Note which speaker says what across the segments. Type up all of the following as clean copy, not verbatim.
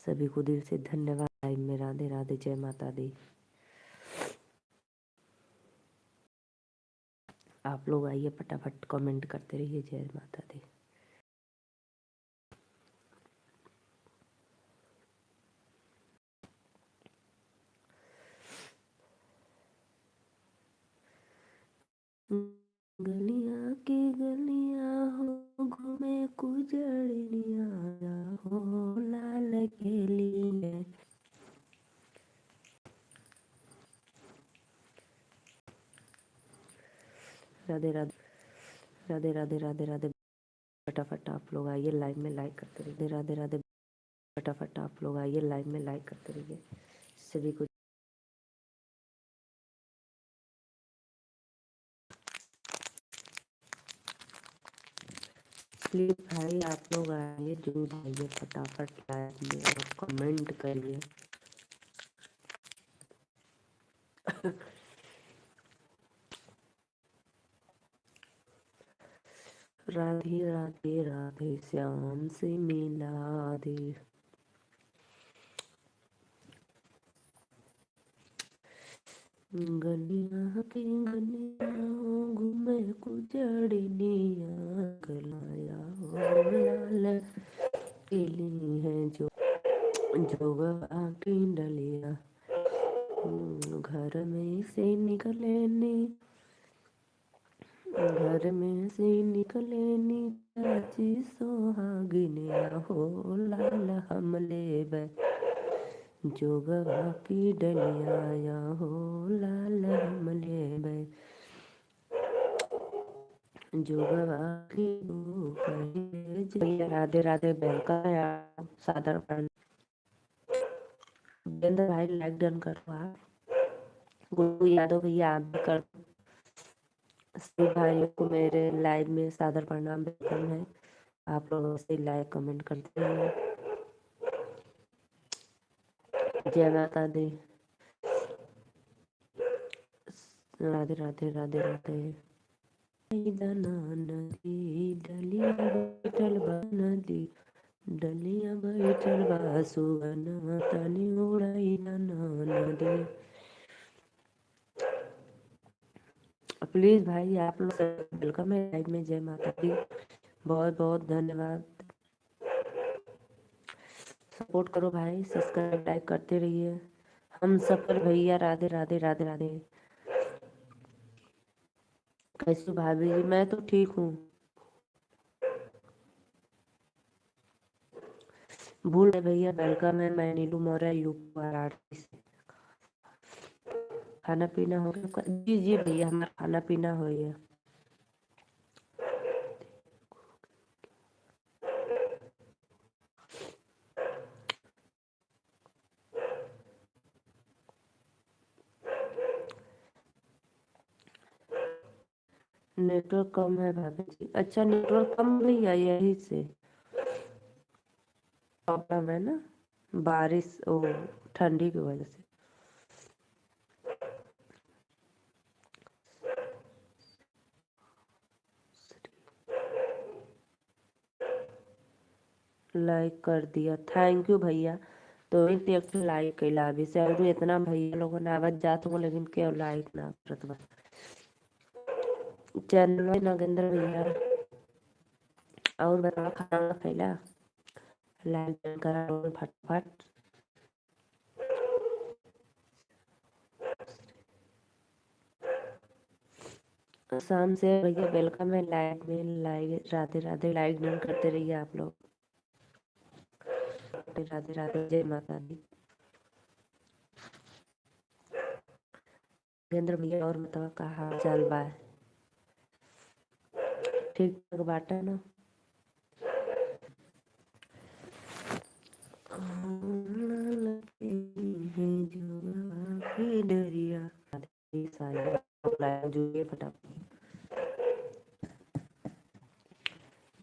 Speaker 1: सभी को दिल से धन्यवाद। लाइव में राधे राधे, जय माता दी। आप लोग आइए, फटाफट कमेंट करते रहिए, जय माता दी। गलियां की गलियां हो घूमे कुजड़िया हो लाल के लिए। राधे राधे राधे राधे राधे राधे। फटाफट आप लोग आइए, लाइव में लाइक करते रहिए। राधे राधे। फटाफट आप लोग आइए, लाइव में लाइक करते रहिए। सभी को प्लीज भाई आप लोग आइए, जरूर आइए, फटाफट लाइव में और कमेंट करिए। राधे राधे राधे श्याम से मिला दे। गलियां की गलियां घूमे कुजड़िया गलाया हो लाल पीली है जो की डलिया। घर में से निकले नी, घर में से निकले नी चाची सोहागिनिया हो लाल हमले बै जोगवा की डलिया हो लाल हमले बै जोगवा की भैया। राधे राधे। वेलकम यार, सादर जितेंद्र भाई लाइक डन करो आप। गुरु यादव भैया आप भी कर। सभी भाइयों को मेरे लाइव में सादर प्रणाम, वेलकम है। आप लोग से लाइक कमेंट करते हैं। जय माता दी। राधे राधे राधे राधे। नदी डलिया बैठल बा नदी, डलिया बैठल बा सुगना तनी उड़ाई नदी। प्लीज भाई आप लोग वेलकम है लाइव में। जय माता दी। बहुत बहुत धन्यवाद। सपोर्ट करो भाई, सब्सक्राइब लाइक करते रहिए। हम सफल भैया। राधे राधे राधे राधे। कैसे भाभी जी? मैं तो ठीक हूँ। भूल गए भैया, वेलकम है। मैं नीलू मौर्य यूपी वाराणसी से। खाना पीना हो गया? जी जी भैया, हमारा खाना पीना हो गया। नेटवर्क कम है भाभी जी। अच्छा, नेटवर्क कम नहीं है, यही से प्रॉब्लम है ना, बारिश ओ ठंडी की वजह से। लाइक कर दिया, थैंक यू भैया। तो एक लाइक कैला अभी से और इतना भैया लोगों ने आवाज जात हो, लेकिन क्यों लाइक ना करत बा। चैनल में नागेंद्र भैया। और बताओ, खाना खैला? लाइक करा फटाफट। शाम से भैया वेलकम है लाइव में। Like Radhe Radhe, like done करते रहिए आप लोग। राधे राधे, जय माता दी। नागेंद्र भैया और बताओ का हाल चाल बा? ठीक ठाक बाटा ना? जुड़िए फटाफट।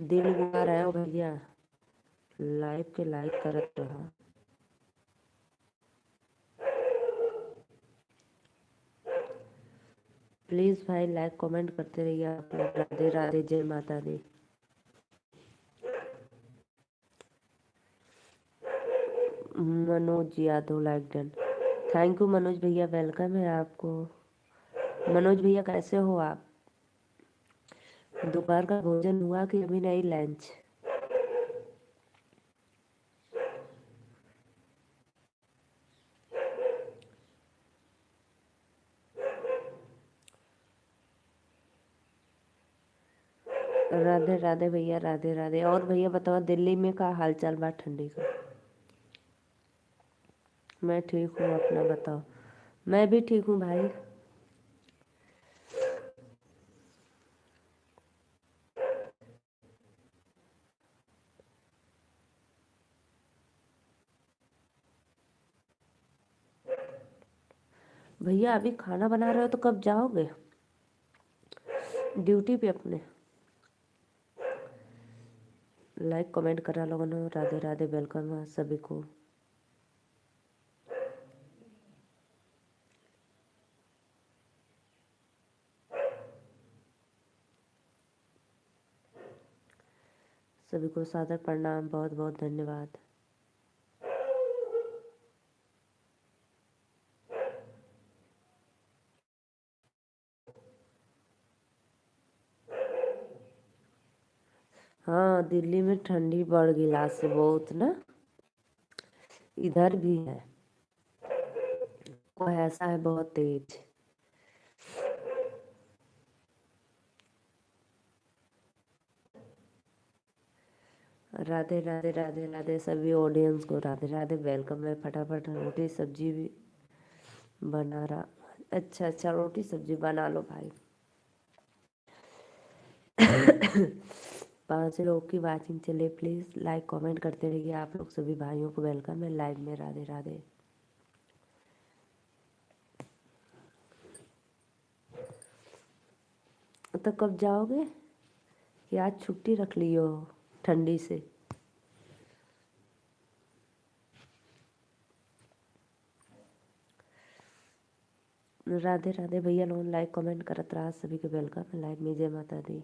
Speaker 1: दिल गुआ रहे हो भैया, लाइव के लाइक करत रहो। प्लीज भाई लाइक कमेंट करते रहिए आप लोग। राधे राधे, जय माता दी। Manoj Yadav like done. Thank you Manoj भैया, वेलकम है आपको। मनोज भैया कैसे हो आप? दोपहर का भोजन हुआ कि अभी नहीं लंच? राधे राधे भैया, राधे राधे। और भैया बताओ दिल्ली में का हाल चाल बा ठंडी का? मैं ठीक हूँ, अपना बताओ। मैं भी ठीक हूँ भाई। भैया अभी खाना बना रहे हो तो कब जाओगे ड्यूटी पे अपने? लाइक कमेंट करा लोगों ने। राधे राधे, वेलकम है सभी को। सभी को सादर प्रणाम, बहुत बहुत धन्यवाद। हाँ दिल्ली में ठंडी बढ़ गई आज से बहुत ना। इधर भी है, ऐसा है बहुत तेज। राधे राधे, राधे राधे सभी ऑडियंस को राधे राधे, वेलकम है। फटाफट रोटी सब्जी भी बना रहा। अच्छा अच्छा, रोटी सब्जी बना लो भाई। 5 लोग की वाचिंग चले, प्लीज़ लाइक कमेंट करते रहिए आप लोग। सभी भाइयों को वेलकम है लाइव में। राधे राधे। तो कब जाओगे कि आज छुट्टी रख ली हो ठंडी से? राधे राधे भैया, लोग लाइक कमेंट करत रहा। सभी को वेलकम है लाइव में। जय माता दी।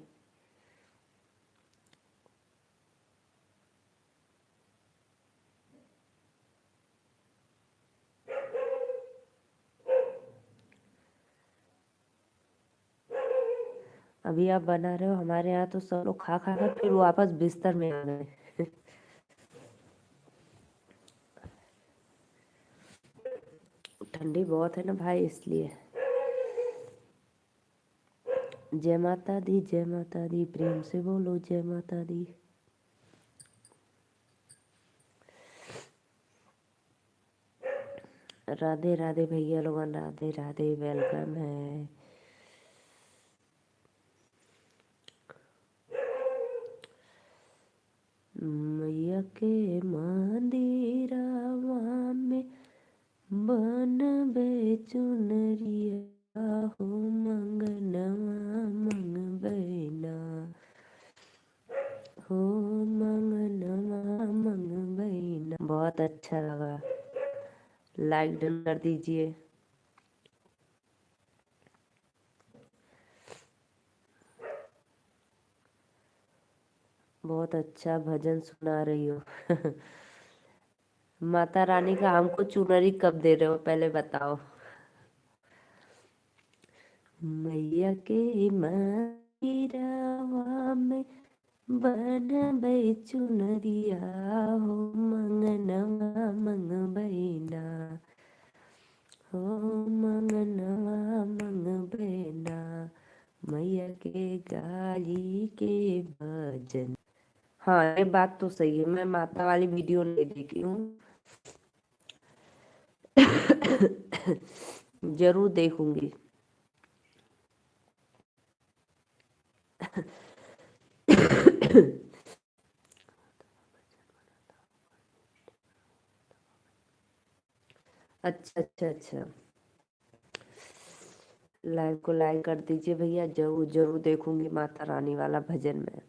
Speaker 1: अभी आप बना रहे हो, हमारे यहाँ तो सब लोग खा खा कर फिर वापस बिस्तर में आ गए। ठंडी बहुत है ना भाई, इसलिए। जय माता दी, जय माता दी, प्रेम से बोलो जय माता दी। राधे राधे भैया लोगन, राधे राधे, वेलकम है। मैया के मंदिरवा में बनबे चुनरिया हो, मंगनवा मंगबैना हो, मंगनवा मंगबैना। बहुत अच्छा लगा, लाइक डन कर दीजिए। बहुत अच्छा भजन सुना रही हो। माता रानी का हमको चुनरी कब दे रहे हो पहले बताओ। मैया के मंदिरवा में बनबै चुनरिया हो, मंगनवा मंगबैना हो, मंगनवा मंगबैना। मैया के गाली के भजन। हाँ ये बात तो सही है, मैं माता वाली वीडियो नहीं देखी हूँ। जरूर देखूंगी। अच्छा अच्छा अच्छा, लाइव को लाइक कर दीजिए भैया। जरूर जरूर देखूंगी माता रानी वाला भजन में।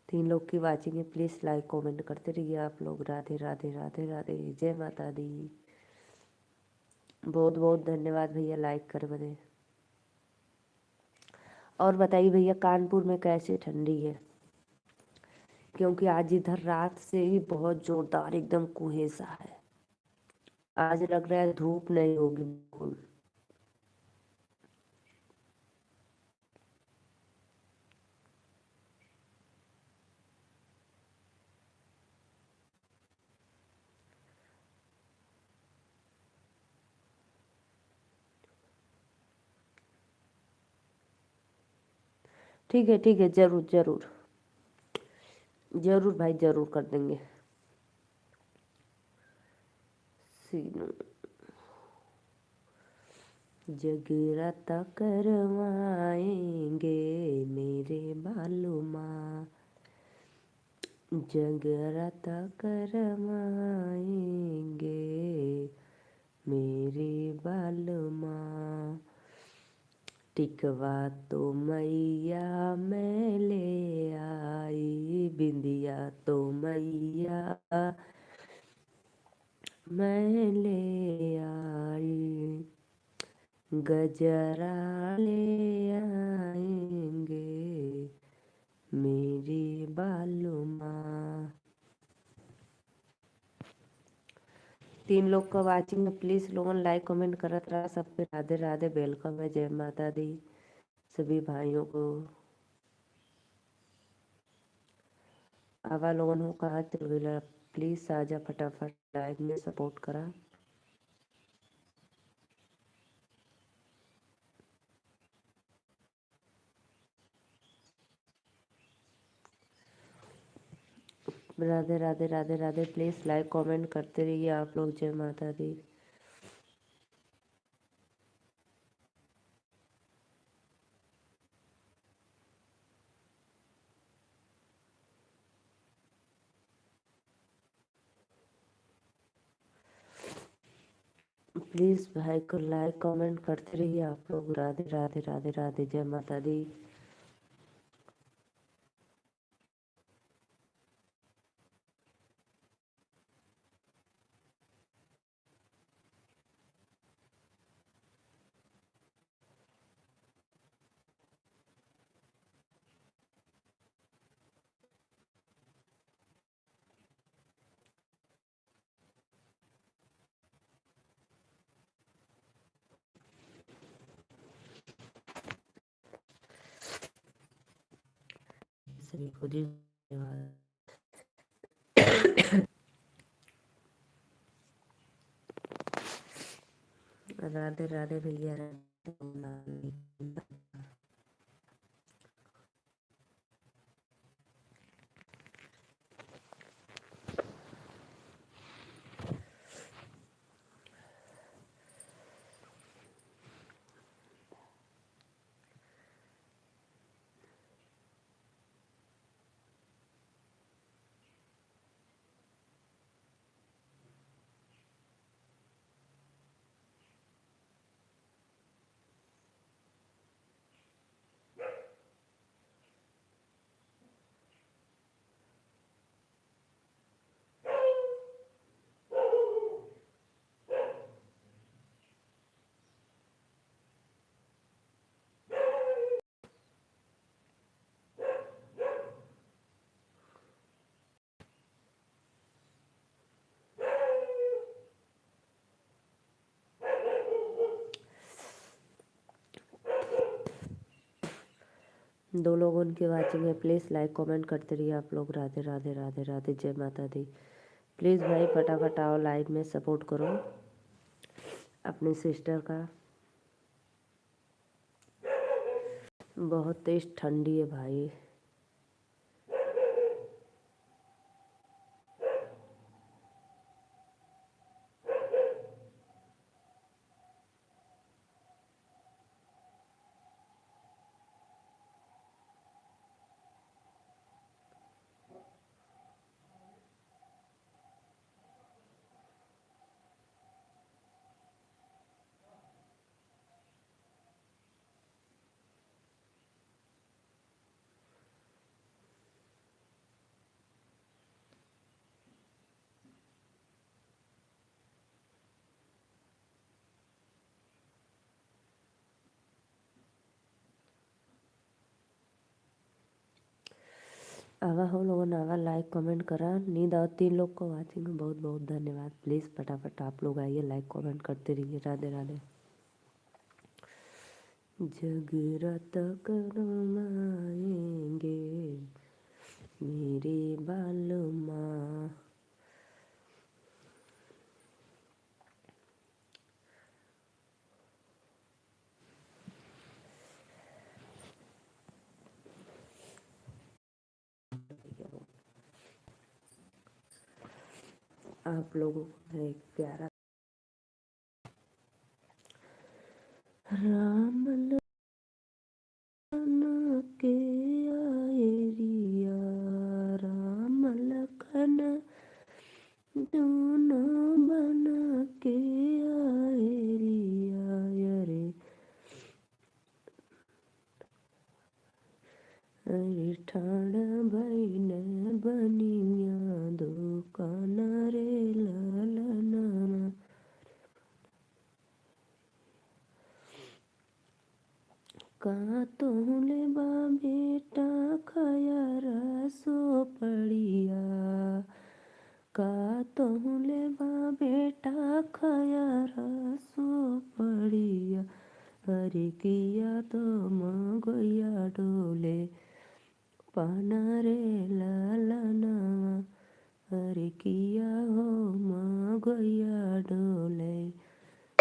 Speaker 1: 3 लोग की वाचिंग है, प्लीज लाइक कमेंट करते रहिए आप लोग। राधे राधे, राधे राधे, जय माता दी। बहुत बहुत धन्यवाद भैया लाइक कर बदे। और बताइए भैया, कानपुर में कैसी ठंडी है? क्योंकि आज इधर रात से ही बहुत जोरदार एकदम कुहेसा है। आज लग रहा है धूप नहीं होगी बिल्कुल। ठीक है, जरूर जरूर जरूर भाई, जरूर कर देंगे। सीनू जगराता करवाएंगे मेरे मालूमा, जगराता करवाएंगे मेरे बालमा। टिकवा तो मैया मैं ले आई, बिंदिया तो मैया मैं ले आई, गजरा ले आएंगे मेरी बालुमा। 3 लोग का वाचिंग है, प्लीज लोगन लाइक कमेंट करत रहा। सबके राधे राधे, वेलकम है, जय माता दी सभी भाइयों को। आवा लोगन हो कहाँ चल गई, प्लीज साजा फटाफट लाइक में सपोर्ट करा। Radhe Radhe Radhe Radhe, please like comment करते रहिए आप लोग, जय माता दी। प्लीज भाई को लाइक कमेंट करते रहिए आप लोग। राधे राधे राधे राधे, जय माता दी। सभी को धन्यवाद। राधे राधे भैया, राधे। दो लोगों की वाचिंग है, प्लीज़ लाइक कमेंट करते रहिए आप लोग। राधे राधे राधे राधे, जय माता दी। प्लीज़ भाई फटाफट आओ, लाइव में सपोर्ट करो अपनी सिस्टर का। बहुत तेज ठंडी है भाई। आवा हो लोगों ने आवा लाइक कमेंट करा। नींद आओ 3 लोग को वाचिंग में बहुत बहुत धन्यवाद। प्लीज़ फटाफट आप लोग आइए, लाइक कमेंट करते रहिए। राधे राधे। जगराता करवाएंगे मेरे बालमा, आप लोगों को एक प्यारा राम लखन के आए रिया, राम लखन दोनों बना के आए रिया। अरे ठाड़ा भैन बनिया दुकान रे ललना, का तोले बा बेटा खयारा सो पड़िया, का तोले बा बेटा खयारा सो पड़िया। अरे किया तो मगोया डोले पाना रे ललना, अरे किया हो मगोया डोले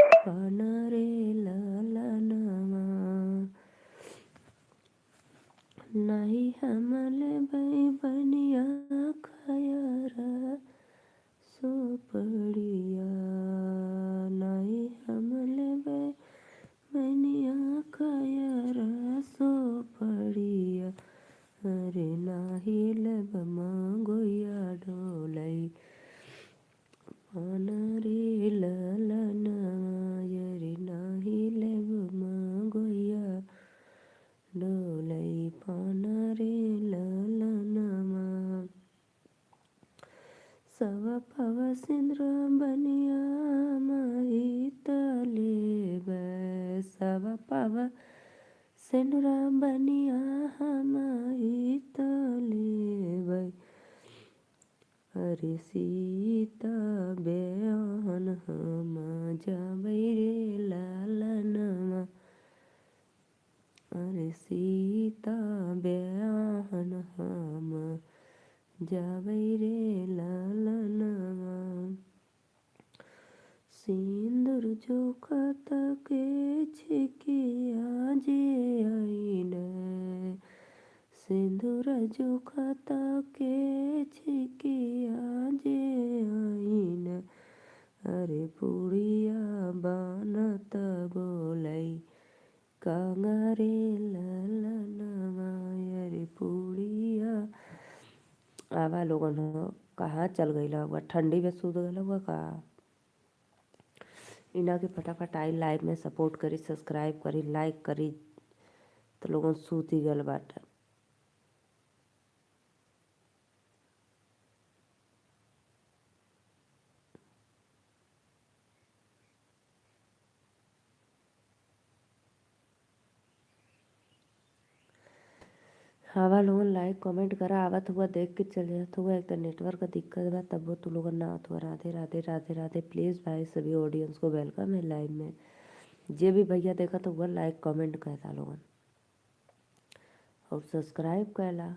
Speaker 1: पाना रे ललना। नहीं हमले भाई बनिया खयारा सो पड़िया, नहीं हमले भाई बनिया खयारा सो पड़िया। अरे नाही लब मगोया डोलाई पाना रे ललना, अरे नाही लब मगोया डोलाई पाना रे ललना। सव पव सिंद्र बनिया महित लेब, सव पव सिंद्र बनिया महित लेब। अरे सीता बेअन हम जाबै रे ललनमा, अरे सीता बेअन हम जाबै रे ललनमा। सिंदूर जोखत के छिकिया जे आईन, सिंदूर जोखत के छिकिया जे आईन। अरे बुढ़िया बनत बोलाई कांगरे ललनमा, अरे बुढ़िया। आवा लोगन हो कहाँ चल गई हुआ, ठंडी में सूत गल हुआ का। इना के फटाफट आई लाइव में सपोर्ट करी, सब्सक्राइब करी, लाइक करी, तो लोगन सूत ही गल बाटे। आवा लोगन लाइक कमेंट करा, आवत हुआ देख के चले जात हुआ। एक तो नेटवर्क का दिक्कत बा तब वो तू लोगन ना आवत हुआ। राधे राधे राधे राधे। प्लीज़ भाई सभी ऑडियंस को वेलकम है लाइव में। जे भी भैया देखा तो हुआ लाइक कमेंट कहता लोगन और सब्सक्राइब कैला।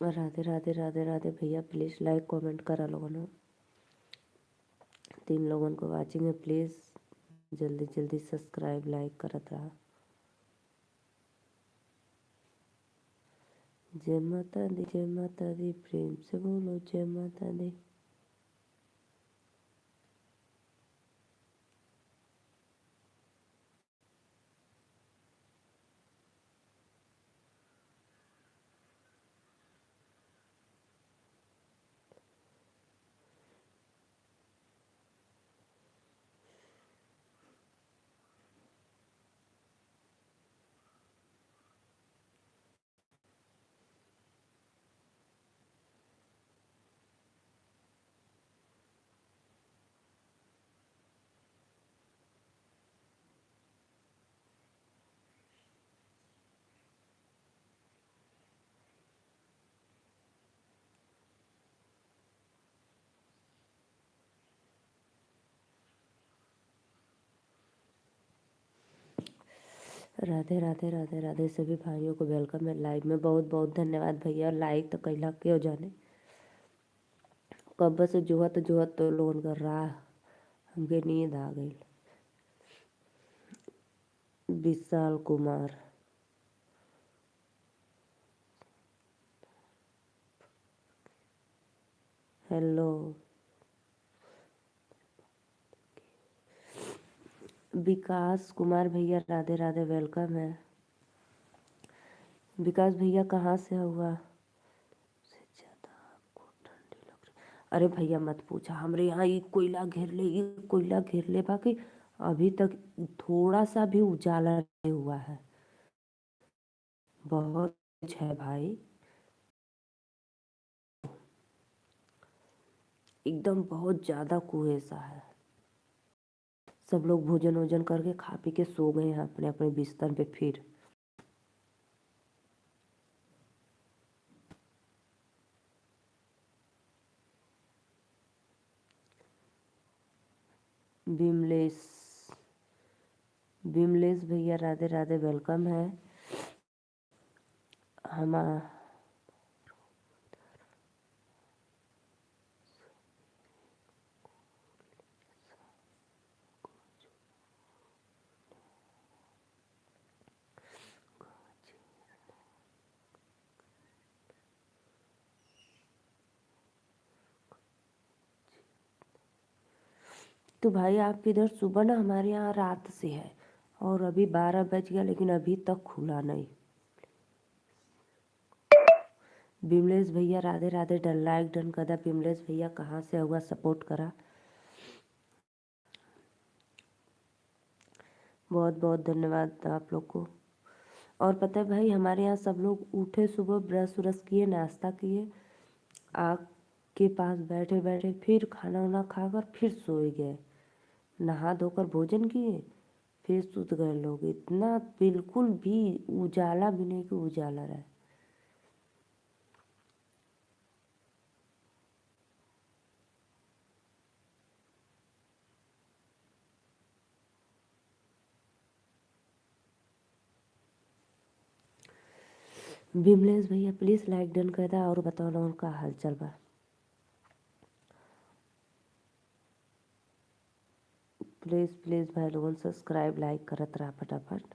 Speaker 1: राधे राधे राधे राधे भैया। प्लीज़ लाइक कमेंट करा लोगन। 3 लोगन को वाचिंग है, प्लीज़ जल्दी जल्दी सब्सक्राइब लाइक करत रहा। जय माता दी, जय माता दी। प्रेम से बोलो जय माता दी। राधे राधे राधे राधे सभी भाइयों को वेलकम है लाइव में। बहुत बहुत धन्यवाद भैया। लाइक तो कैला क्यों जाने कब से जोहत तो लोन कर रहा। हमके नींद आ गई। विशाल कुमार हेलो। विकास कुमार भैया राधे राधे वेलकम है। विकास भैया कहाँ से हुआ? अरे भैया मत पूछा, हमरे यहाँ ये कोयला घेर ले, ये कोयला घेर ले, बाकी अभी तक थोड़ा सा भी उजाला नहीं हुआ है। बहुत कुछ है भाई, एकदम बहुत ज़्यादा कुहेसा है। सब लोग भोजन वोजन करके खा पी के सो गए हैं अपने अपने बिस्तर पे। फिर विमलेश विमलेश भैया राधे राधे वेलकम है। हम तो भाई आप इधर सुबह ना, हमारे यहाँ रात से है और अभी 12 बज गया लेकिन अभी तक खुला नहीं। विमलेश भैया Radhe Radhe done like done कदा। विमलेश भैया कहाँ से हुआ सपोर्ट करा। बहुत बहुत धन्यवाद आप लोग को। और पता है भाई, हमारे यहाँ सब लोग उठे सुबह, ब्रश व्रश किए, नाश्ता किए, आग के पास बैठे बैठे फिर खाना वाना खाकर फिर सोए गए, नहा धोकर भोजन किए, फिर सुत गए लोग। इतना बिल्कुल भी उजाला भी नहीं कि उजाला रहे। विमलेश भैया प्लीज़ लाइक डन कर दा और बताओ ना उनका हाल चल बा। प्लीज़ प्लीज़ भाई लोगों सब्सक्राइब लाइक करत रहा फटाफट।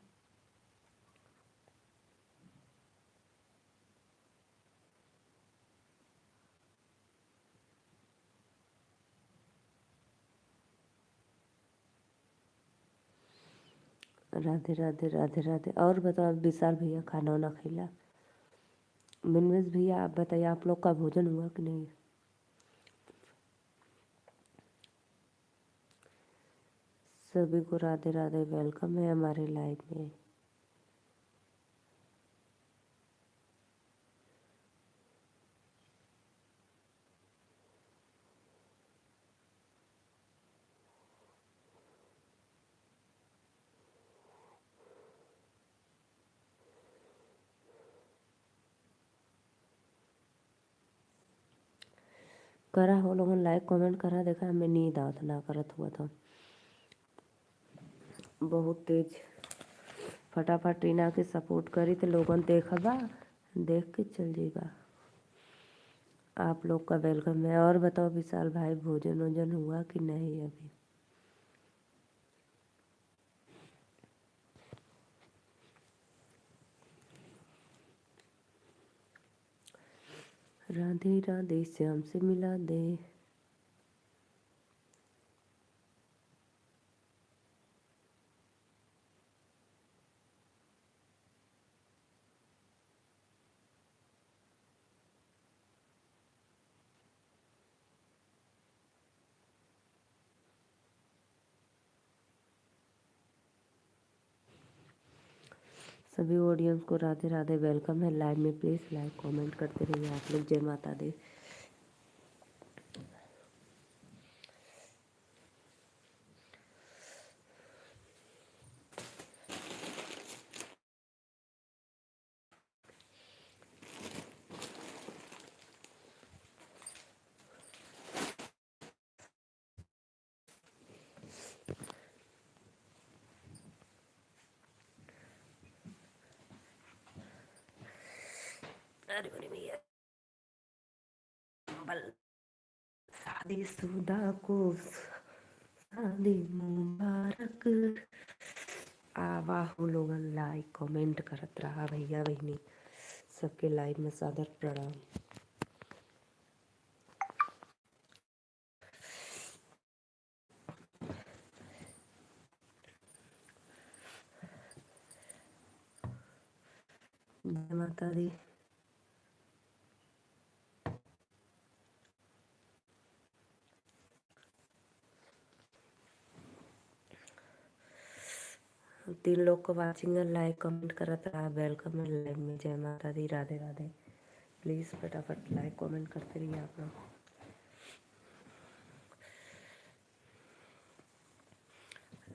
Speaker 1: राधे राधे राधे राधे। और बताओ विशाल भैया खाना वाना खिला? विमलेश भैया आप बताइए, आप लोग का भोजन हुआ कि नहीं? सभी को राधे राधे वेलकम है हमारे लाइव में। करा हो लोगों लाइक कमेंट करा, देखा हमें नींद आवत ना करत हुआ था बहुत तेज। फटाफट टीना के सपोर्ट करी तो लोगन देखबा, देख के चल जाएगा। आप लोग का वेलकम है। और बताओ विशाल भाई भोजन वोजन हुआ कि नहीं अभी? राधे राधे श्याम से मिला दे। सभी ऑडियंस को राधे राधे वेलकम है लाइव में। प्लीज़ लाइक कमेंट करते रहिए आप लोग। जय माता दी। अरे अरे भैया बल शादी शुदा को शादी मुबारक। वाह लोग लाइक कमेंट करत रहा भैया बहनी सबके लाइव में सादर प्रणाम। जय माता दी। तीन लोग को वाचिंग लाइक कमेंट करत रहा वेलकम है लाइव में। जय माता दी राधे राधे। प्लीज़ फटाफट लाइक कमेंट करते रहिए आप लोग।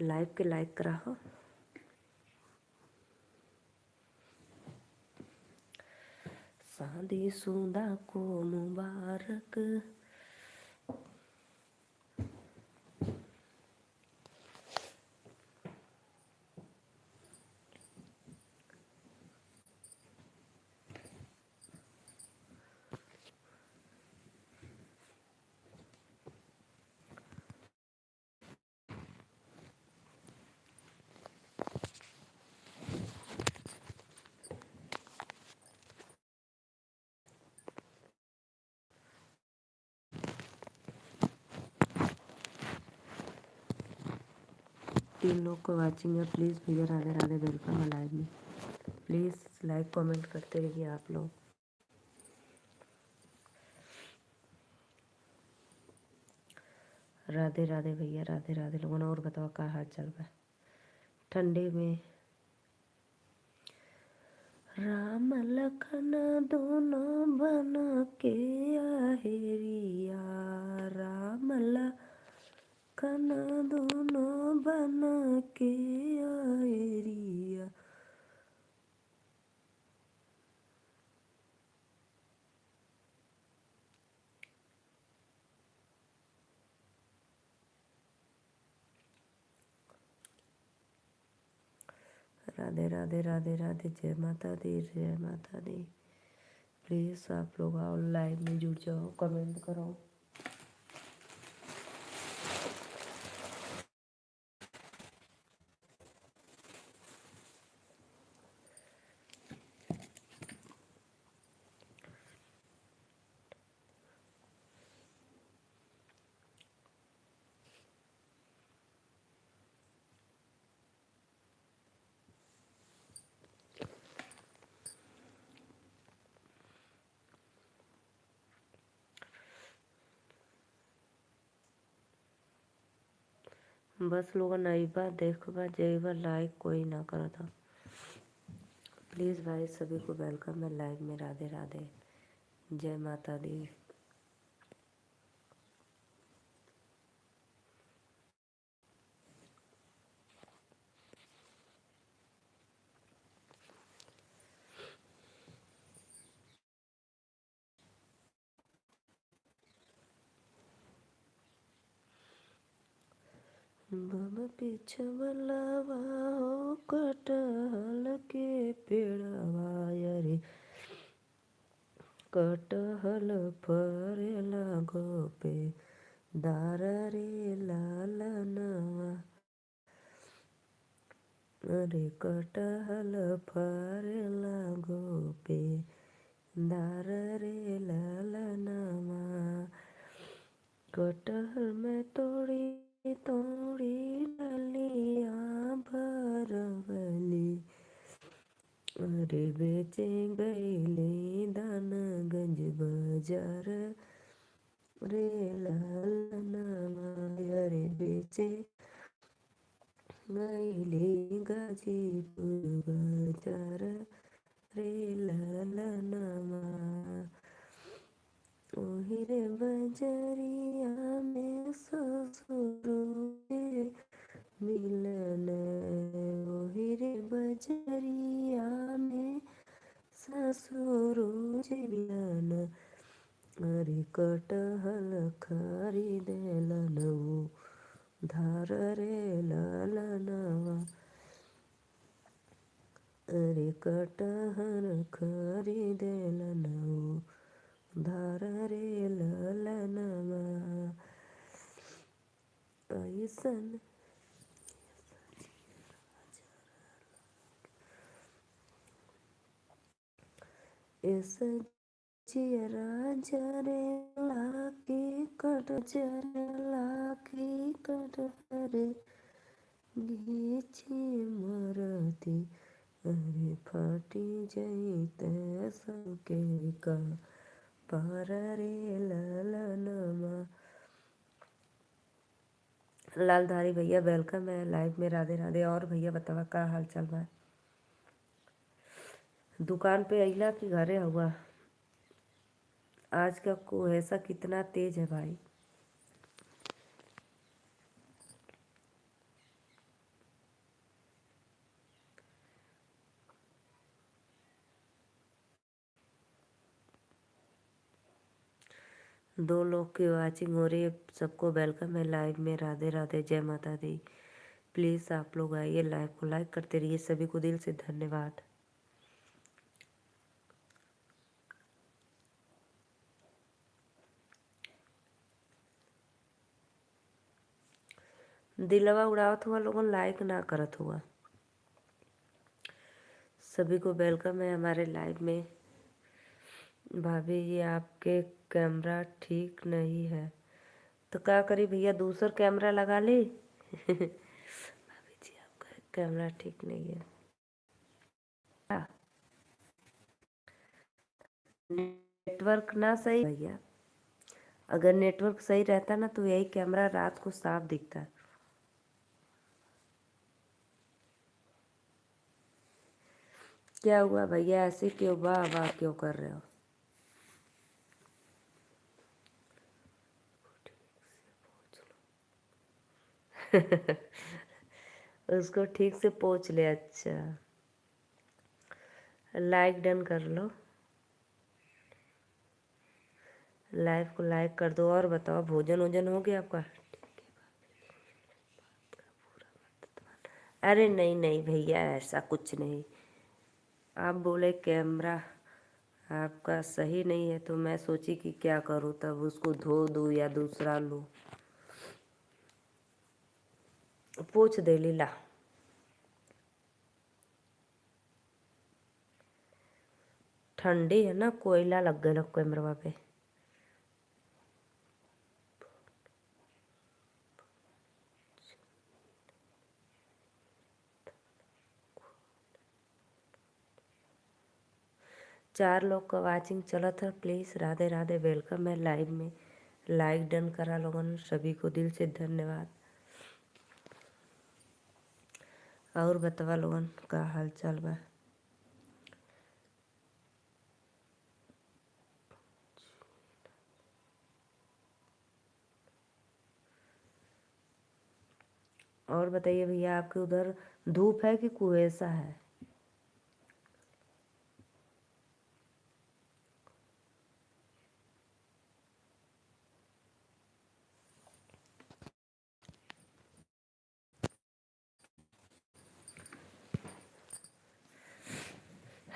Speaker 1: लाइव के लाइक करा हो। शादी शुदा को मुबारक। तीन लोग को वाचिंग है प्लीज़ भैया राधे राधे वेलकम है लाइव में। प्लीज़ लाइक कमेंट करते रहिए आप लोग। राधे राधे भैया राधे राधे। लोगों ने और बताओ क्या हाल चल रहा है ठंडे में। राम लखन दोनों बन के आहेरिया। राम लखन दोनों बन के आहेरिया। राधे राधे राधे राधे। जय माता दी जय माता दी। प्लीज़ आप लोग आओ लाइव में जुड़ जाओ कमेंट करो। बस लोग नईबा देखबा जईबा लाइक कोई ना करा था। प्लीज़ भाई सभी को वेलकम है लाइव में। राधे राधे जय माता दी। बम पिछवलवा हो कटहल के पेड़वा रे। कटहल फरेला गोपे दार रे लालनवा। अरे कटहल फरेला गोपे दार रे लालनवा। कटहल में तोड़ी तोड़ी डलिया भरवली। अरे बेचे गईले दानगंज बाजार रे लालनवा। अरे बेचे गईले गाजीपुर बाजार रे लालनवा। ओही रे बजरिया में ससुर मिलन। ओही रे बजरिया में ससुर मिलन। अरे कटहल खरीदेलन धार रे लालनवा। अरे कटहर खरीदेलन उधार रे ललनमा ऐसन ऐसा चियरा जरेला की कट जरेला की कटहर घीची मरती अरे फाटी जैते सबके का पार रे ललनमा। लालधारी भैया वेलकम है लाइव में, राधे राधे। और भैया बतावा का हाल चाल बा? दुकान पे अइला कि घरे हुआ? आज का कुहेसा कितना तेज है भाई। दो लोग की वाचिंग हो रही है, सबको वेलकम है लाइव में, राधे राधे, जय माता दी। प्लीज़ आप लोग आइए, लाइव को लाइक करते रहिए, सभी को दिल से धन्यवाद। दिलवा उड़ावत हुआ लोगों, लाइक ना करत हुआ। सभी को वेलकम है हमारे लाइव में। भाभी ये आपके कैमरा ठीक नहीं है तो क्या करी भैया, दूसरा कैमरा लगा ली। भाभी जी आपका कैमरा ठीक नहीं है। नेटवर्क ना सही भैया, अगर नेटवर्क सही रहता ना तो यही कैमरा रात को साफ दिखता है। क्या हुआ भैया, ऐसे क्यों वाह वाह क्यों कर रहे हो? उसको ठीक से पोंछ ले। अच्छा, लाइक डन कर लो, लाइव को लाइक कर दो। और बताओ भोजन वोजन हो गया आपका? अरे नहीं नहीं भैया, ऐसा कुछ नहीं। आप बोले कैमरा आपका सही नहीं है तो मैं सोची कि क्या करूँ, तब उसको धो दूँ या दूसरा लूँ। पूछ दे लीला। ठंडी है ना, कोयला लग गया कैमरा पे। चार लोग का वाचिंग चला था, प्लीज़ राधे राधे, वेलकम है लाइव में। लाइक डन करा लोगों ने, सभी को दिल से धन्यवाद। और बतावा लोगन का हाल चाल बा? और बताइए भैया, आपके उधर धूप है कि कुहेसा है?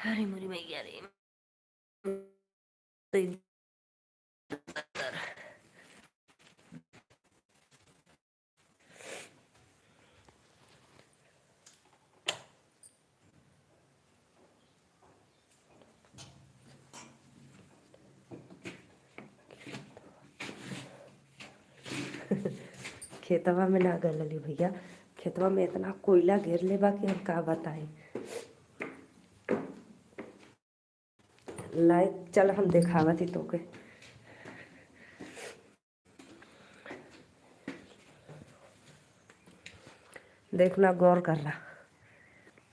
Speaker 1: हरी मुरी मैया रे। खेतवा में ना गलली भैया, खेतवा में इतना कोयला घेर ले बा कि हम का बताएं। लाइक चल हम दिखावत ही तोके। देखना, गौर कर रहा।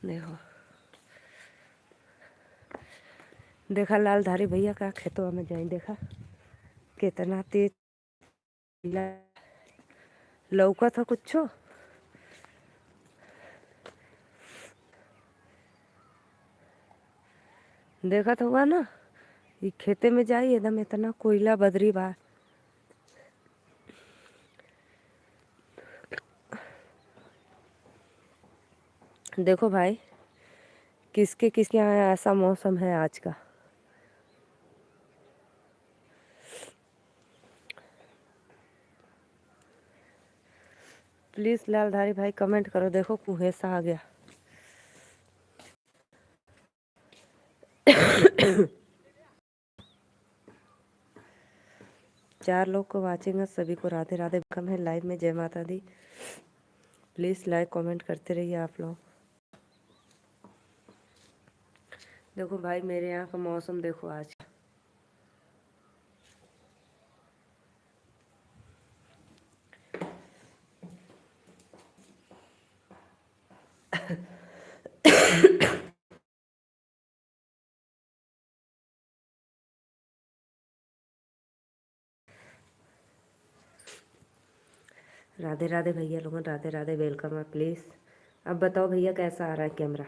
Speaker 1: देखो देखा लालधारी भैया का खेतवा में जाई, देखा कितना तेज लौका था कुछो। देखा तो हुआ ना, ये खेते में जाई एकदम इतना कोयला बदरी बा। देखो भाई किसके किसके यहाँ ऐसा मौसम है आज का। प्लीज लालधारी भाई कमेंट करो। देखो कुहेसा आ गया। चार लोग को वाचिंग है, सभी को राधे राधे। वेलकम है लाइव में। जय माता दी। प्लीज लाइक कमेंट करते रहिए आप लोग। देखो भाई मेरे यहाँ का मौसम देखो आज। राधे राधे भैया लोगों, राधे राधे। वेलकम है प्लीज़। अब बताओ भैया कैसा आ रहा है कैमरा।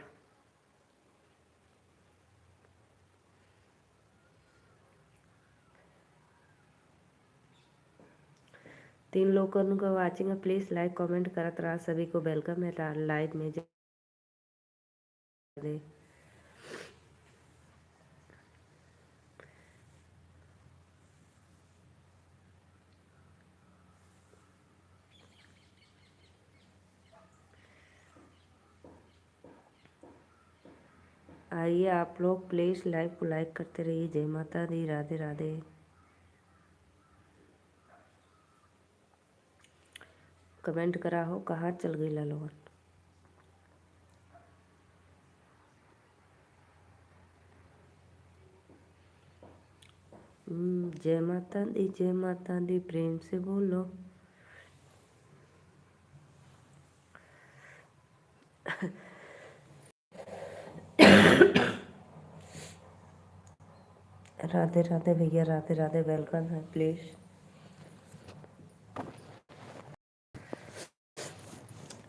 Speaker 1: तीन लोगों को वाचिंग है, प्लीज़ लाइक कमेंट करत रहा। सभी को वेलकम है लाइव में। आइए आप लोग प्लीज़ लाइव को लाइक करते रहिए। जय माता दी। राधे राधे। कमेंट करा हो कहाँ चल गई लोगन। जय माता दी, जय माता दी। प्रेम से बोलो। राधे राधे भैया, राधे राधे। वेलकम है प्लीज़।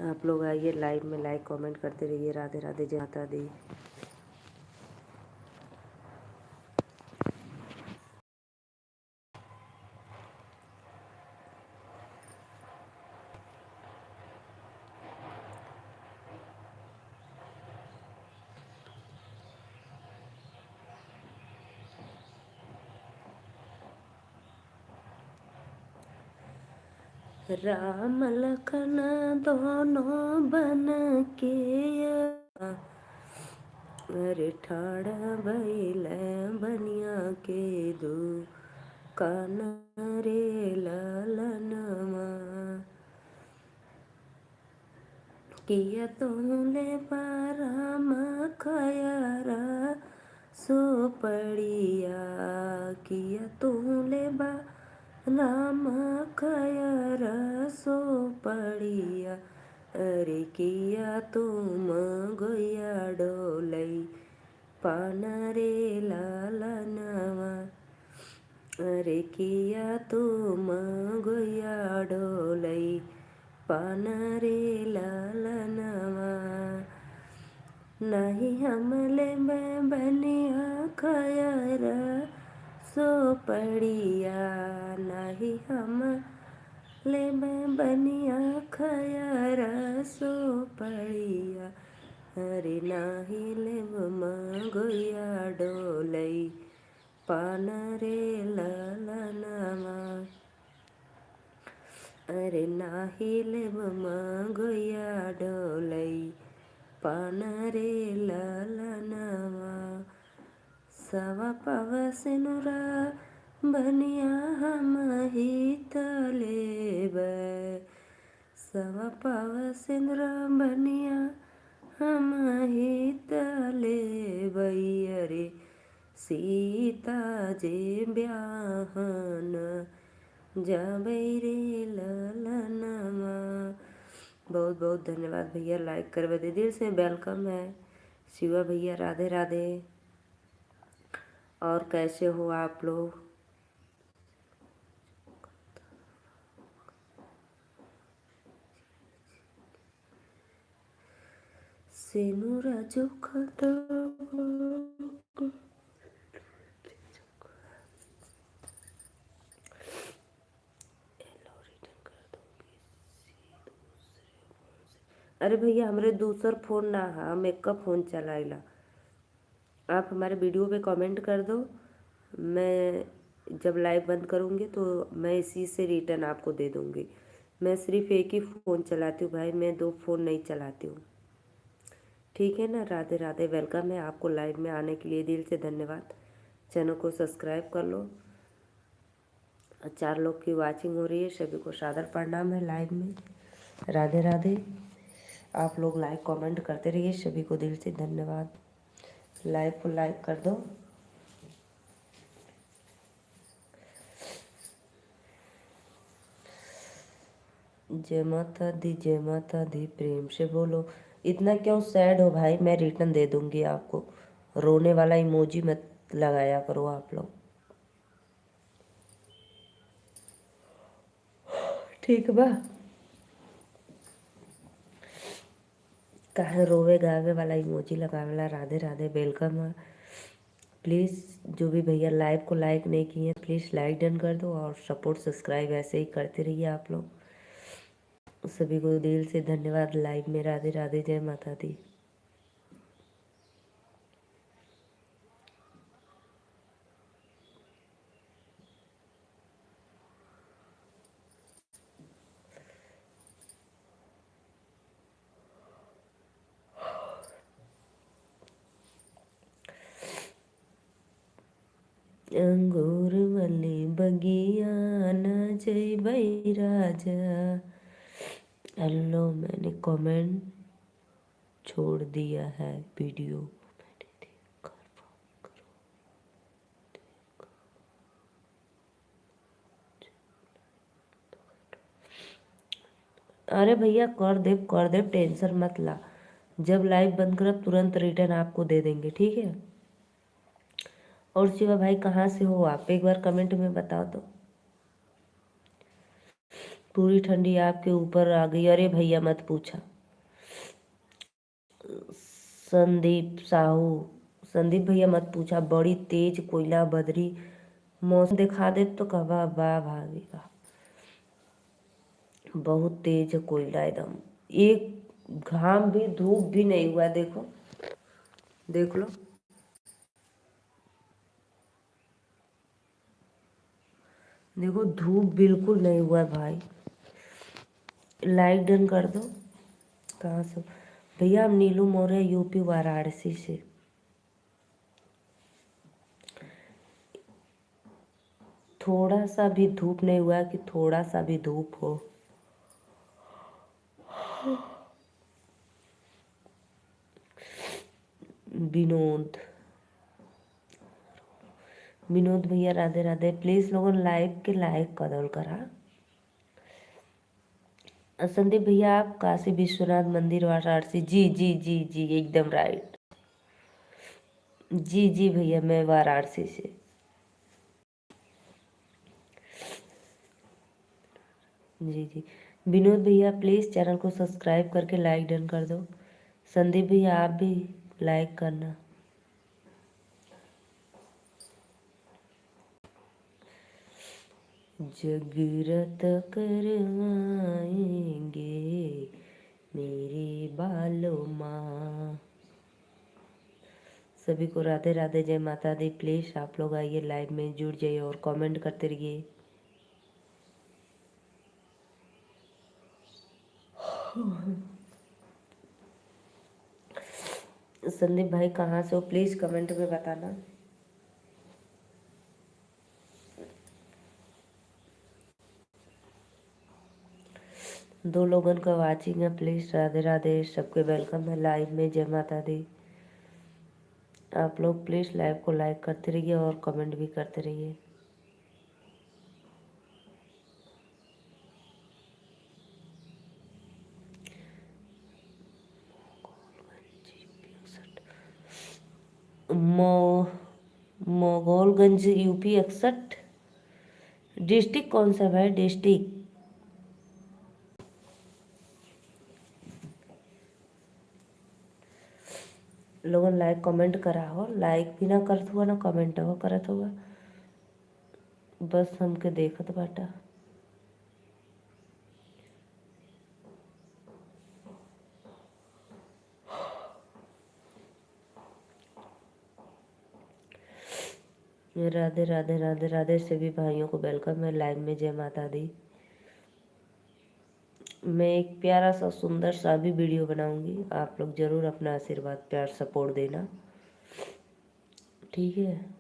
Speaker 1: आप लोग आइए लाइव में, लाइक कमेंट करते रहिए। राधे राधे। जय माता दी। राम लखन दोनों बन के अरे ठाड़ा बैल बनिया के दो कान रे ललनमा किया तोले पाराम खयरा सो पड़िया किया तोले बा राम खयरा सो पड़िया अरे किया तुम गोया डोलई पान रे लालनवा अरे किया तुम गोया डोलई पान रे लालनवा नहीं हमले में बनिया खयरा सो पड़िया नहीं हम ले में बनिया खयरा सो पड़िया अरे नाही ले गोया डोलई पान रे ललनमा अरे नाही ले गोया डोलई पान रे ललनमा सवा पव सिनुरा बनिया हम ही तलेब सवा पव सिनुरा बनिया हम ही तलेब अरे सीता जे ब्याहन जाबै रे ललनमा। बहुत बहुत धन्यवाद भैया, लाइक करवा दे। दिल से वेलकम है शिवा भैया। राधे राधे। और कैसे हो आप लोग। सेनुरा जो अरे भैया हमरे दूसर फोन ना है, हम एक का फोन चलाइला। आप हमारे वीडियो पे कमेंट कर दो, मैं जब लाइव बंद करूँगी तो मैं इसी से रिटर्न आपको दे दूँगी। मैं सिर्फ एक ही फ़ोन चलाती हूँ भाई, मैं 2 फ़ोन नहीं चलाती हूँ। ठीक है ना। राधे राधे, वेलकम है आपको लाइव में आने के लिए, दिल से धन्यवाद। चैनल को सब्सक्राइब कर लो। 4 लोग की वाचिंग हो रही है, सभी को सादर प्रणाम है लाइव में। राधे राधे। आप लोग लाइक कमेंट करते रहिए, सभी को दिल से धन्यवाद। लाइव को लाइक कर दो। जय माता दी, जय माता दी, प्रेम से बोलो। इतना क्यों सैड हो भाई, मैं रिटर्न दे दूंगी आपको। रोने वाला इमोजी मत लगाया करो आप लोग, ठीक बा। कहाँ रोवे गावे वाला इमोजी लगावेला। राधे राधे, वेलकम है। प्लीज़ जो भी भैया लाइव को लाइक नहीं किए प्लीज़ लाइक डन कर दो, और सपोर्ट सब्सक्राइब ऐसे ही करते रहिए आप लोग। सभी को दिल से धन्यवाद लाइव में। राधे राधे, जय माता दी। अंगूर वाली बगिया न जय राजा। हेलो, मैंने कमेंट छोड़ दिया है, वीडियो मैंने देखकर फोन करो। अरे भैया कर दे, टेंशन मत ला। जब लाइव बंद करब तुरंत रिटर्न आपको दे देंगे, ठीक है। और शिवा भाई कहाँ से हो आप, एक बार कमेंट में बताओ तो। पूरी ठंडी आपके ऊपर आ गई। अरे भैया मत पूछा। संदीप साहू, संदीप भैया मत पूछा, बड़ी तेज कोयला बदरी मौसम दिखा दे तो कहा वाह भाभी वाह। बहुत तेज कोयला एकदम, एक घाम भी धूप भी नहीं हुआ। देखो देख लो, देखो धूप बिल्कुल नहीं हुआ भाई। लाइक डन कर दो। कहाँ से भैया? हम नीलू मौर्य, यूपी वाराणसी से। थोड़ा सा भी धूप नहीं हुआ कि थोड़ा सा भी धूप हो। विनोद, विनोद भैया राधे राधे। प्लीज लोगों लाइव के लाइक कदर करा। संदीप भैया आप काशी विश्वनाथ मंदिर वाराणसी? जी जी जी जी, एकदम राइट। जी जी भैया, मैं वाराणसी से। जी जी। विनोद भैया प्लीज़ चैनल को सब्सक्राइब करके लाइक डन कर दो। संदीप भैया आप भी लाइक करना। जगरत करवाएंगे मेरे बालों माँ। सभी को राधे राधे, जय माता दी। प्लीज़ आप लोग आइए लाइव में, जुड़ जाइए और कमेंट करते रहिए। संदीप भाई कहाँ से हो, प्लीज़ कमेंट में बताना। दो लोगों का वाचिंग है, प्लीज़ राधे राधे, सबके वेलकम है लाइव में, जय माता दी। आप लोग प्लीज़ लाइव को लाइक करते रहिए और कमेंट भी करते रहिए। मोगलगंज यूपी 61। डिस्ट्रिक्ट कौन सा भाई, डिस्ट्रिक्ट? लोगों लाइक कमेंट करा हो, लाइक भी ना करत हुआ ना कमेंट हो करत हुआ, बस हमके देखत बाटा। राधे राधे राधे राधे सभी भाइयों को वेलकम है लाइव में। जय माता दी। मैं एक प्यारा सा सुंदर सा भी वीडियो बनाऊंगी, आप लोग ज़रूर अपना आशीर्वाद प्यार सपोर्ट देना, ठीक है।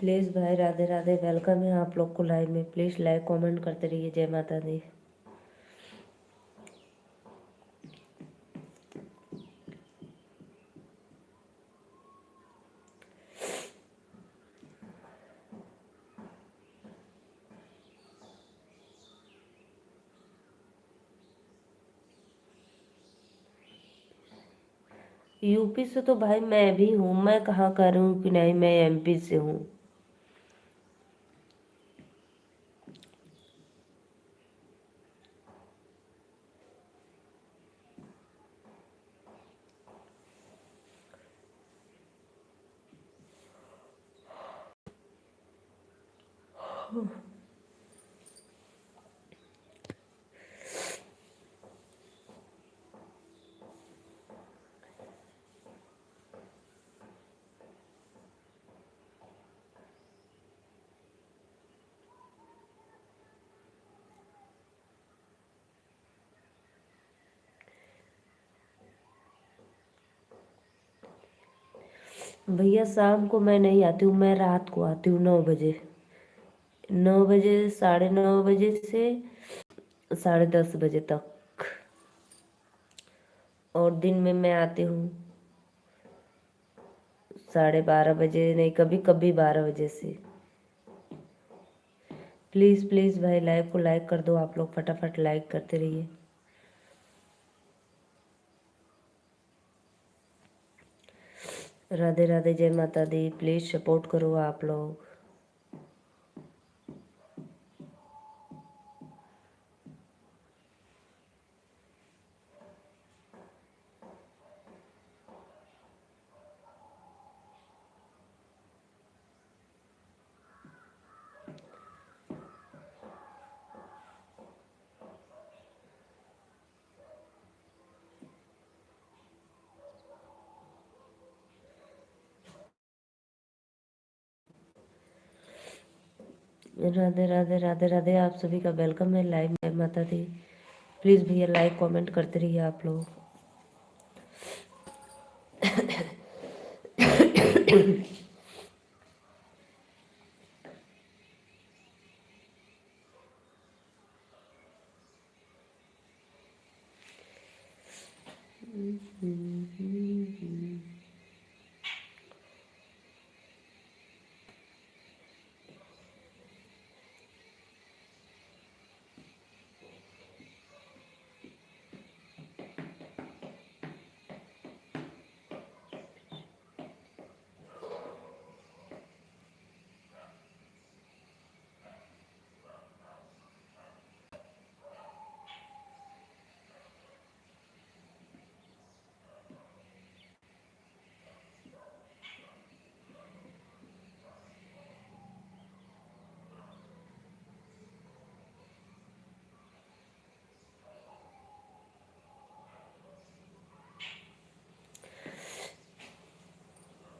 Speaker 1: प्लीज़ भाई राधे राधे वेलकम है आप लोग को लाइव में। प्लीज़ लाइक कमेंट करते रहिए। जय माता दी। यूपी से तो भाई मैं भी हूँ, मैं कहाँ कर रही हूँ कि नहीं, मैं एमपी से हूँ। भैया शाम को मैं नहीं आती हूँ, मैं रात को आती हूँ 9 बजे। 9 बजे, 9:30 बजे से 10:30 बजे तक। और दिन में मैं आती हूँ 12:30 बजे, नहीं कभी कभी 12 बजे से। प्लीज़ प्लीज़ भाई लाइव को लाइक कर दो, आप लोग फटाफट लाइक करते रहिए। राधे राधे जय माता दी। प्लीज़ सपोर्ट करो आप लोग। राधे राधे राधे राधे आप सभी का वेलकम है लाइव में। माता दी प्लीज़ भैया लाइक कमेंट करते रहिए आप लोग।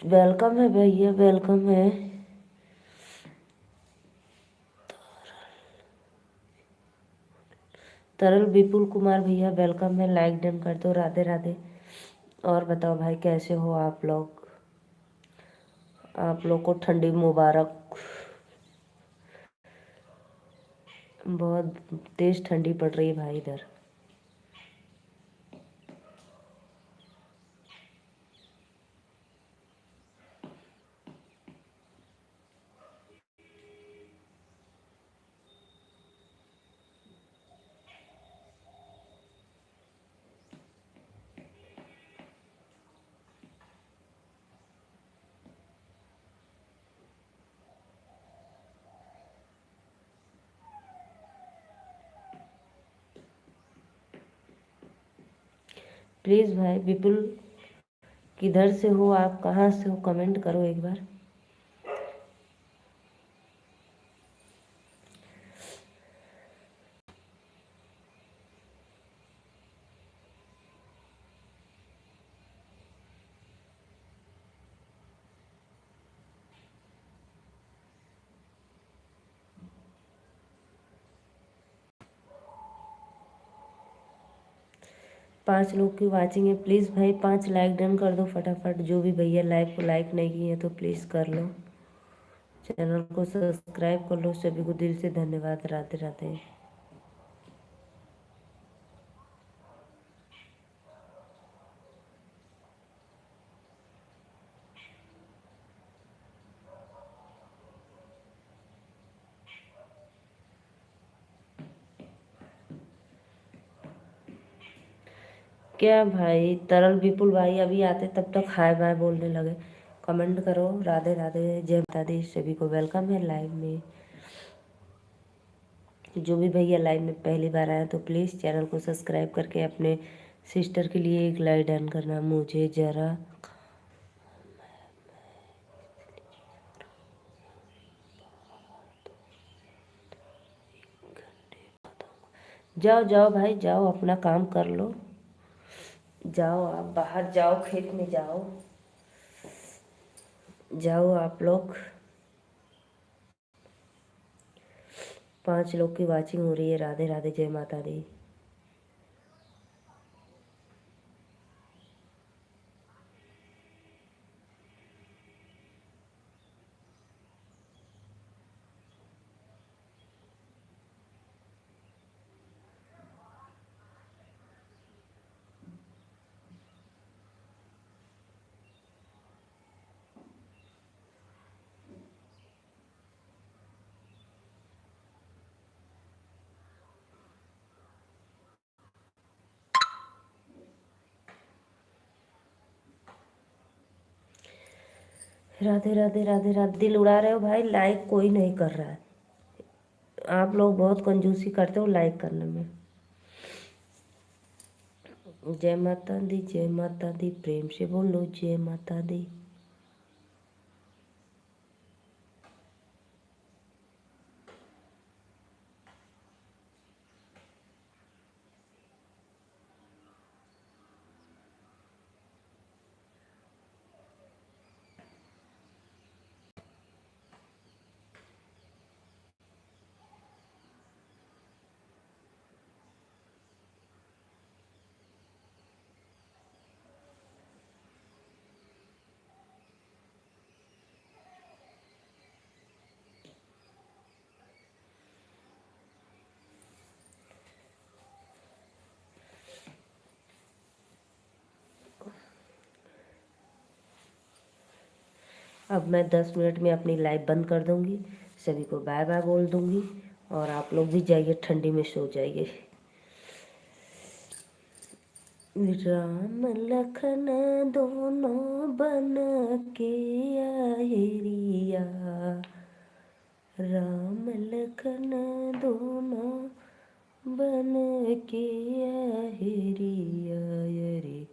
Speaker 1: वेलकम है भैया, वेलकम है। तरल विपुल कुमार भैया वेलकम है, लाइक डन कर दो। राधे राधे। और बताओ भाई कैसे हो आप लोग? आप लोग को ठंडी मुबारक। बहुत तेज ठंडी पड़ रही है भाई इधर। प्लीज़ भाई विपुल किधर से हो आप, कहाँ से हो, कमेंट करो एक बार। 5 लोग की वाचिंग है, प्लीज़ भाई 5 लाइक डन कर दो फटाफट। जो भी भैया लाइव को लाइक नहीं किए तो प्लीज़ कर लो, चैनल को सब्सक्राइब कर लो। सभी को दिल से धन्यवाद। राधे राधे। क्या भाई तरल विपुल भाई अभी आते तब तक हाय बाय बोलने लगे। कमेंट करो। राधे राधे, जय माता दी। सभी को वेलकम है लाइव में। जो भी भैया लाइव में पहली बार आए तो प्लीज़ चैनल को सब्सक्राइब करके अपने सिस्टर के लिए एक लाइक डन करना। मुझे ज़रा जाओ जाओ भाई जाओ, अपना काम कर लो। जाओ आप बाहर जाओ, खेत में जाओ, जाओ आप लोग। 5 लोग की वाचिंग हो रही है। राधे राधे, जय माता दी। राधे राधे राधे राधे। दिल उड़ा रहे हो भाई, लाइक कोई नहीं कर रहा है। आप लोग बहुत कंजूसी करते हो लाइक करने में। जय माता दी, जय माता दी, प्रेम से बोलो जय माता दी। अब मैं 10 मिनट में अपनी लाइव बंद कर दूंगी, सभी को बाय बाय बोल दूंगी और आप लोग भी जाइए ठंडी में सो जाइए। राम लखन दोनों बन के आए रिया, राम लखन दोनों बन के आए रिया रे।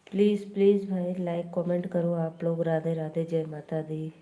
Speaker 1: प्लीज़ प्लीज़ भाई लाइक कमेंट करो आप लोग। राधे राधे, जय माता दी।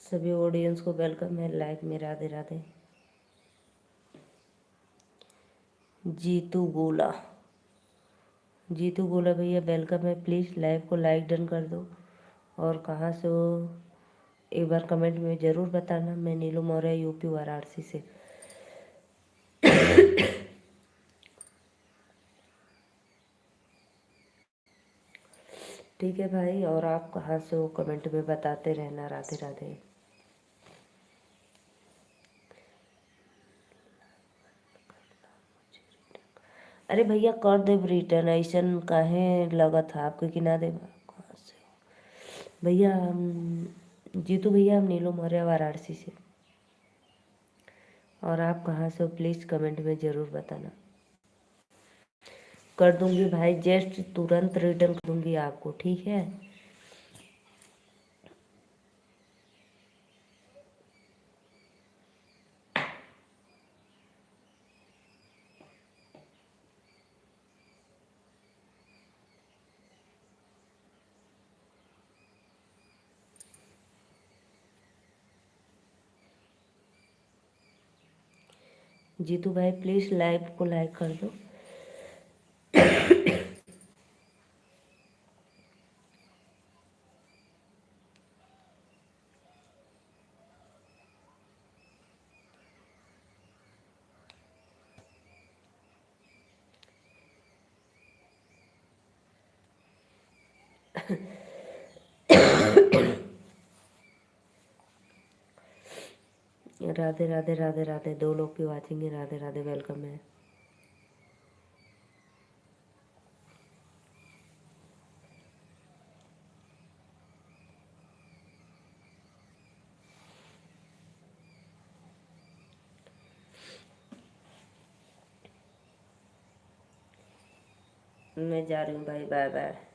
Speaker 1: सभी ऑडियंस को वेलकम है लाइव में। राधे राधे। जीतू गोला, जीतू गोला भैया वेलकम है। प्लीज़ लाइव को लाइक डन कर दो और कहाँ से हो एक बार कमेंट में ज़रूर बताना। मैं नीलू मौर्य, यूपी वाराणसी से। ठीक है भाई, और आप कहाँ से हो कमेंट में बताते रहना। राधे राधे। अरे भैया कर देब रिटर्न, ऐसन काहे लगत है आपके कि ना देब। कहाँ से हो भैया? जीतू भैया, हम नीलू मौर्य वाराणसी से। और आप कहाँ से हो प्लीज़ कमेंट में ज़रूर बताना। कर दूंगी भाई, जस्ट तुरंत रिटर्न कर दूंगी आपको, ठीक है। जीतू भाई प्लीज़ लाइव को लाइक कर दो। राधे राधे राधे राधे। 2 लोग की वाचिंग है। राधे राधे, वेलकम है। मैं जा रही हूँ भाई, बाय बाय।